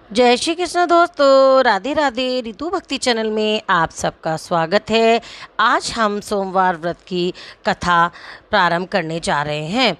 जय श्री कृष्ण दोस्तों, राधे राधे। रितु भक्ति चैनल में आप सबका स्वागत है। आज हम सोमवार व्रत की कथा प्रारंभ करने जा रहे हैं।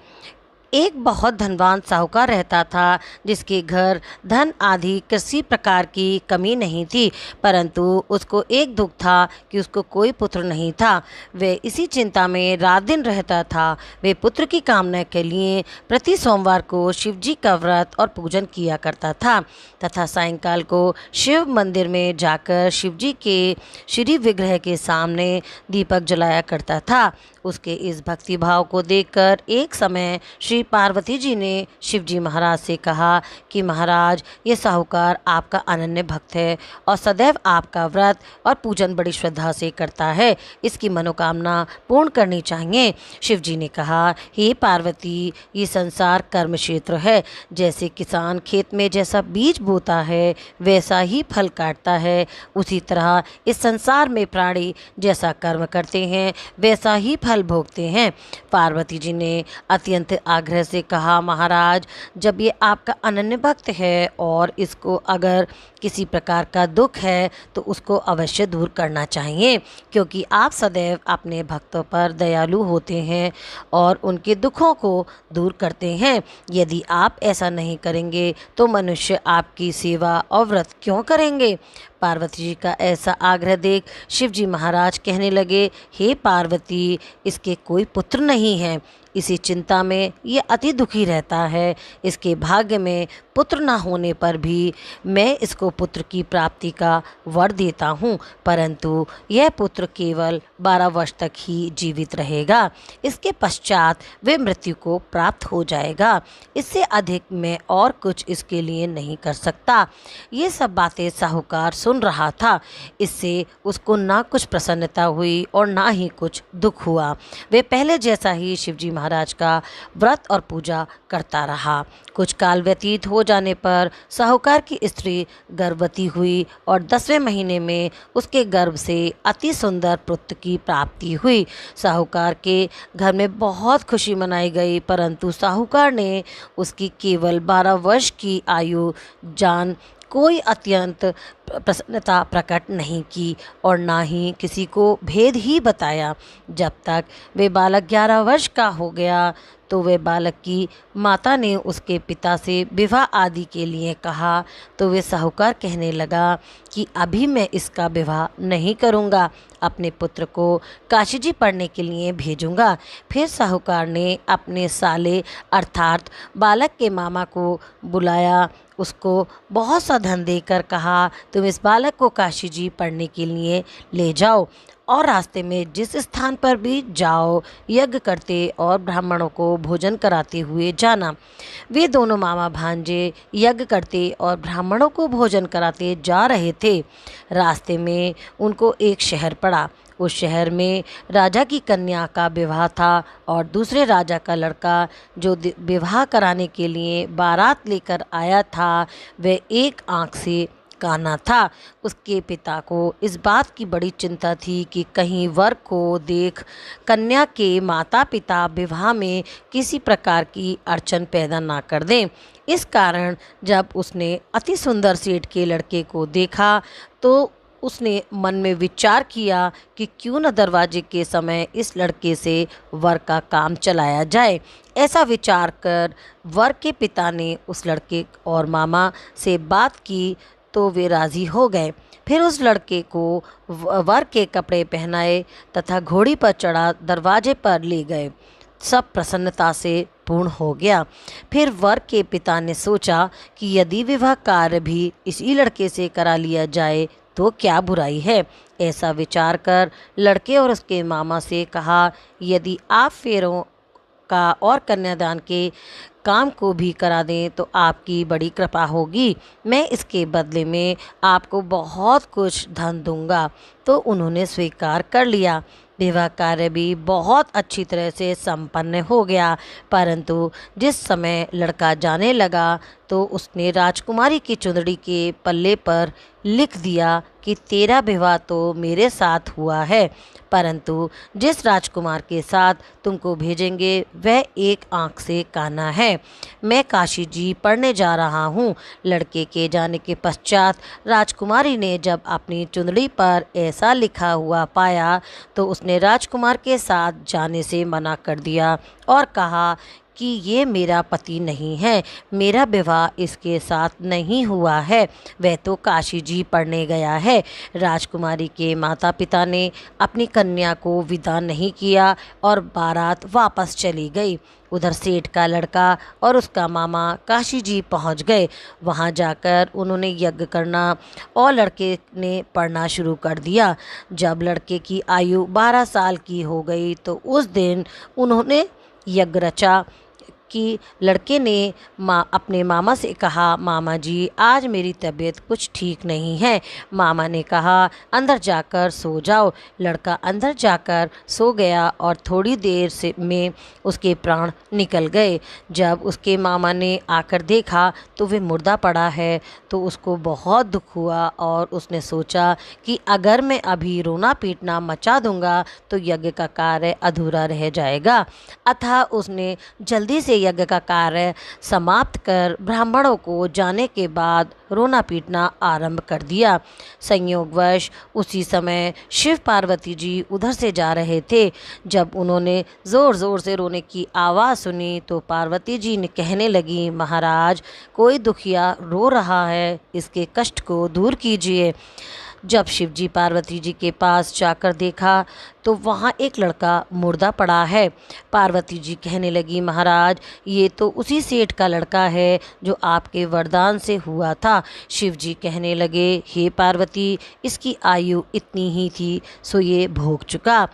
एक बहुत धनवान साहूकार रहता था, जिसके घर धन आदि किसी प्रकार की कमी नहीं थी, परंतु उसको एक दुख था कि उसको कोई पुत्र नहीं था। वह इसी चिंता में रात दिन रहता था। वे पुत्र की कामना के लिए प्रति सोमवार को शिव जी का व्रत और पूजन किया करता था तथा सायंकाल को शिव मंदिर में जाकर शिव जी के श्री विग्रह के सामने दीपक जलाया करता था। उसके इस भक्ति भाव को देखकर एक समय श्री पार्वती जी ने शिव जी महाराज से कहा कि महाराज, ये साहूकार आपका अनन्य भक्त है और सदैव आपका व्रत और पूजन बड़ी श्रद्धा से करता है। इसकी मनोकामना पूर्ण करनी चाहिए। शिव जी ने कहा, हे पार्वती, ये संसार कर्म क्षेत्र है। जैसे किसान खेत में जैसा बीज बोता है वैसा ही फल काटता है, उसी तरह इस संसार में प्राणी जैसा कर्म करते हैं वैसा ही फल भोगते हैं। पार्वती जी ने अत्यंत आग्रह से कहा, महाराज, जब ये आपका अनन्य भक्त है और इसको अगर किसी प्रकार का दुख है तो उसको अवश्य दूर करना चाहिए, क्योंकि आप सदैव अपने भक्तों पर दयालु होते हैं और उनके दुखों को दूर करते हैं। यदि आप ऐसा नहीं करेंगे तो मनुष्य आपकी सेवा और व्रत क्यों करेंगे। पार्वती जी का ऐसा आग्रह देख शिव जी महाराज कहने लगे, हे पार्वती, इसके कोई पुत्र नहीं है। इसी चिंता में ये अति दुखी रहता है। इसके भाग्य में पुत्र न होने पर भी मैं इसको पुत्र की प्राप्ति का वर देता हूँ, परंतु यह पुत्र केवल 12 वर्ष तक ही जीवित रहेगा। इसके पश्चात वे मृत्यु को प्राप्त हो जाएगा। इससे अधिक मैं और कुछ इसके लिए नहीं कर सकता। ये सब बातें साहूकार सुन रहा था। इससे उसको ना कुछ प्रसन्नता हुई और ना ही कुछ दुख हुआ। वे पहले जैसा ही शिवजी महाराज का व्रत और पूजा करता रहा। कुछ काल व्यतीत हो जाने पर साहूकार की स्त्री गर्भवती हुई और 10वें महीने में उसके गर्भ से अति सुंदर पुत्र की प्राप्ति हुई। साहूकार के घर में बहुत खुशी मनाई गई, परंतु साहूकार ने उसकी केवल 12 वर्ष की आयु जान कोई अत्यंत प्रसन्नता प्रकट नहीं की और ना ही किसी को भेद ही बताया। जब तक वे बालक 11 वर्ष का हो गया तो वे बालक की माता ने उसके पिता से विवाह आदि के लिए कहा, तो वे साहूकार कहने लगा कि अभी मैं इसका विवाह नहीं करूँगा, अपने पुत्र को काशी जी पढ़ने के लिए भेजूँगा। फिर साहूकार ने अपने साले अर्थात बालक के मामा को बुलाया, उसको बहुत सा धन देकर कहा, तुम इस बालक को काशी जी पढ़ने के लिए ले जाओ और रास्ते में जिस स्थान पर भी जाओ यज्ञ करते और ब्राह्मणों को भोजन कराते हुए जाना। वे दोनों मामा भांजे यज्ञ करते और ब्राह्मणों को भोजन कराते जा रहे थे। रास्ते में उनको एक शहर पड़ा। उस शहर में राजा की कन्या का विवाह था और दूसरे राजा का लड़का जो विवाह कराने के लिए बारात लेकर आया था वह एक आंख से काना था। उसके पिता को इस बात की बड़ी चिंता थी कि कहीं वर को देख कन्या के माता पिता विवाह में किसी प्रकार की अड़चन पैदा ना कर दें। इस कारण जब उसने अति सुंदर सेठ के लड़के को देखा तो उसने मन में विचार किया कि क्यों न दरवाजे के समय इस लड़के से वर का काम चलाया जाए। ऐसा विचार कर वर के पिता ने उस लड़के और मामा से बात की तो वे राज़ी हो गए। फिर उस लड़के को वर के कपड़े पहनाए तथा घोड़ी पर चढ़ा दरवाजे पर ले गए। सब प्रसन्नता से पूर्ण हो गया। फिर वर के पिता ने सोचा कि यदि विवाह कार्य भी इसी लड़के से करा लिया जाए तो क्या बुराई है। ऐसा विचार कर लड़के और उसके मामा से कहा, यदि आप फेरों का और कन्यादान के काम को भी करा दें तो आपकी बड़ी कृपा होगी। मैं इसके बदले में आपको बहुत कुछ धन दूंगा। तो उन्होंने स्वीकार कर लिया। विवाह कार्य भी बहुत अच्छी तरह से संपन्न हो गया, परंतु जिस समय लड़का जाने लगा तो उसने राजकुमारी की चुंदड़ी के पल्ले पर लिख दिया कि तेरा विवाह तो मेरे साथ हुआ है, परंतु जिस राजकुमार के साथ तुमको भेजेंगे वह एक आँख से काना है। मैं काशी जी पढ़ने जा रहा हूँ। लड़के के जाने के पश्चात राजकुमारी ने जब अपनी चुंदड़ी पर ऐसा लिखा हुआ पाया तो उसने राजकुमार के साथ जाने से मना कर दिया और कहा कि ये मेरा पति नहीं है, मेरा विवाह इसके साथ नहीं हुआ है, वह तो काशी जी पढ़ने गया है। राजकुमारी के माता पिता ने अपनी कन्या को विदा नहीं किया और बारात वापस चली गई। उधर सेठ का लड़का और उसका मामा काशी जी पहुंच गए। वहां जाकर उन्होंने यज्ञ करना और लड़के ने पढ़ना शुरू कर दिया। जब लड़के की आयु 12 साल की हो गई तो उस दिन उन्होंने यज्ञ रचा कि लड़के ने अपने मामा से कहा, मामा जी आज मेरी तबीयत कुछ ठीक नहीं है। मामा ने कहा अंदर जाकर सो जाओ। लड़का अंदर जाकर सो गया और थोड़ी देर में उसके प्राण निकल गए। जब उसके मामा ने आकर देखा तो वे मुर्दा पड़ा है तो उसको बहुत दुख हुआ और उसने सोचा कि अगर मैं अभी रोना पीटना मचा दूंगा तो यज्ञ का कार्य अधूरा रह जाएगा। अतः उसने जल्दी से यज्ञ का कार्य समाप्त कर ब्राह्मणों को जाने के बाद रोना पीटना आरंभ कर दिया। संयोगवश उसी समय शिव पार्वती जी उधर से जा रहे थे। जब उन्होंने ज़ोर ज़ोर से रोने की आवाज़ सुनी तो पार्वती जी ने कहने लगी, महाराज कोई दुखिया रो रहा है, इसके कष्ट को दूर कीजिए। जब शिवजी पार्वती जी के पास जाकर देखा तो वहाँ एक लड़का मुर्दा पड़ा है। पार्वती जी कहने लगी, महाराज ये तो उसी सेठ का लड़का है जो आपके वरदान से हुआ था। शिवजी कहने लगे, हे पार्वती इसकी आयु इतनी ही थी सो ये भोग चुका।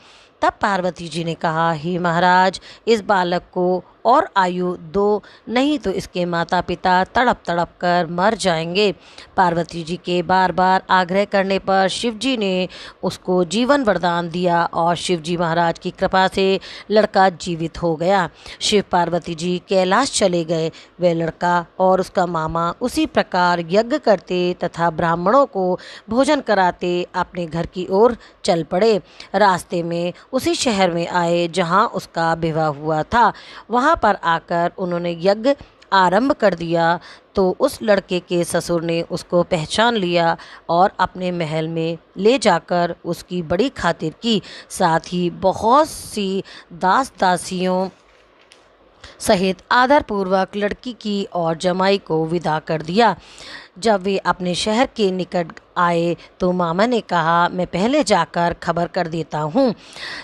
तब पार्वती जी ने कहा, हे महाराज इस बालक को और आयु दो, नहीं तो इसके माता पिता तड़प तड़प कर मर जाएंगे। पार्वती जी के बार बार आग्रह करने पर शिवजी ने उसको जीवन वरदान दिया और शिवजी महाराज की कृपा से लड़का जीवित हो गया। शिव पार्वती जी कैलाश चले गए। वह लड़का और उसका मामा उसी प्रकार यज्ञ करते तथा ब्राह्मणों को भोजन कराते अपने घर की ओर चल पड़े। रास्ते में उसी शहर में आए जहाँ उसका विवाह हुआ था। वहाँ पर आकर उन्होंने यज्ञ आरंभ कर दिया तो उस लड़के के ससुर ने उसको पहचान लिया और अपने महल में ले जाकर उसकी बड़ी खातिर की। साथ ही बहुत सी दास दासियों सहित आदरपूर्वक लड़की की और जमाई को विदा कर दिया। जब वे अपने शहर के निकट आए तो मामा ने कहा, मैं पहले जाकर खबर कर देता हूँ।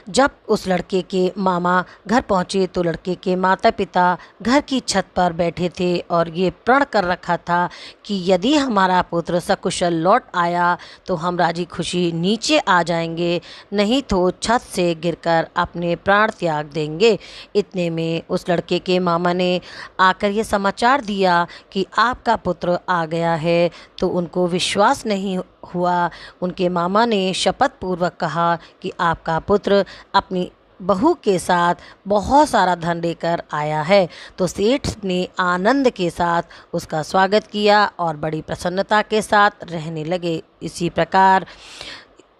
जब उस लड़के के मामा घर पहुँचे तो लड़के के माता पिता घर की छत पर बैठे थे और ये प्रण कर रखा था कि यदि हमारा पुत्र सकुशल लौट आया तो हम राजी खुशी नीचे आ जाएंगे, नहीं तो छत से गिरकर अपने प्राण त्याग देंगे। इतने में उस लड़के के मामा ने आकर ये समाचार दिया कि आपका पुत्र आ गया है तो उनको विश्वास नहीं हुआ। उनके मामा ने शपथ पूर्वक कहा कि आपका पुत्र अपनी बहू के साथ बहुत सारा धन लेकर आया है। तो सेठ ने आनंद के साथ उसका स्वागत किया और बड़ी प्रसन्नता के साथ रहने लगे। इसी प्रकार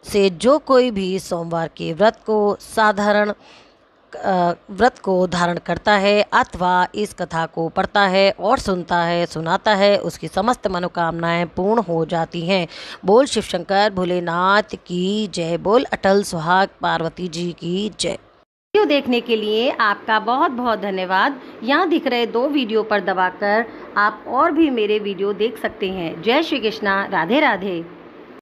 से जो कोई भी सोमवार के व्रत को धारण करता है अथवा इस कथा को पढ़ता है और सुनता है सुनाता है उसकी समस्त मनोकामनाएं पूर्ण हो जाती हैं। बोल शिव शंकर भोलेनाथ की जय। बोल अटल सुहाग पार्वती जी की जय। वीडियो देखने के लिए आपका बहुत बहुत धन्यवाद। यहाँ दिख रहे 2 वीडियो पर दबाकर आप और भी मेरे वीडियो देख सकते हैं। जय श्री कृष्णा। राधे राधे।